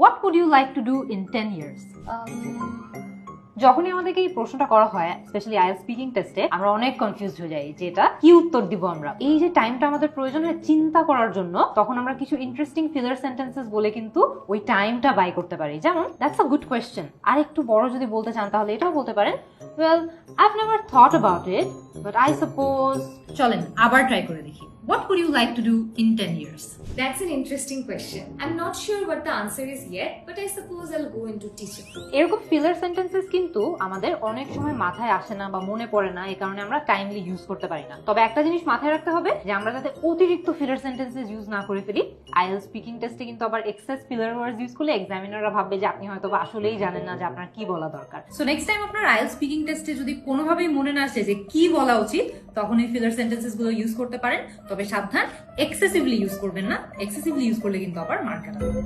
What would you like to do in 10 years? যখনই আমাদেরকে এই প্রশ্নটা করা হয় স্পেশালি আইএলটিএস স্পিকিং টেস্টে আমরা অনেক কনফিউজড হয়ে যাই যে এটা কি উত্তর দিব আমরা। এই যে টাইমটা আমাদের প্রয়োজন হয় চিন্তা করার জন্য, তখন আমরা কিছু ইন্টারেস্টিং ফিলার সেন্টেন্সেস বলে কিন্তু ওই টাইমটা বাই করতে পারি। যেমন দ্যাটস আ গুড কোয়েশ্চেন। আর একটু বড় যদি বলতে চান তাহলে এটাও বলতে পারেন, well I've never thought about it but I suppose. চলেন আবার ট্রাই করে দেখি। What would you like to do in 10 years? That's an interesting question. I'm not sure what the answer is yet, but I suppose I'll go into teaching. এরকম filler sentences কিন্তু আমাদের অনেক সময় মাথায় আসে না বা মনে পড়ে না, এই কারণে আমরা টাইমলি ইউজ করতে পারি না। তবে একটা জিনিস মাথায় রাখতে হবে যে আমরা যাতে অতিরিক্ত ফিলার সেন্টেন্সেস ইউজ না করে ফেলি। আইএলটিএস স্পিকিং টেস্টে কিন্তু আবার এক্সেস ফিলার ওয়ার্ডস ইউজ করলে এক্সামিনাররা ভাববে যে আপনি হয়তো আসলেই জানেন না যে আপনার কি বলা দরকার। সো নেক্সট টাইম আপনার আইএলটিএস স্পিকিং টেস্টে যদি কোনোভাবেই মনে না আসে যে কি বলা উচিত, তখন এই ফিলার সেন্টেন্সেস গুলো ইউজ করতে পারেন। তবে সাবধান, এক্সেসিভলি ইউজ করবেন না। এক্সেসিভলি ইউজ করলে কিন্তু আবার মার্ক কাটা হবে।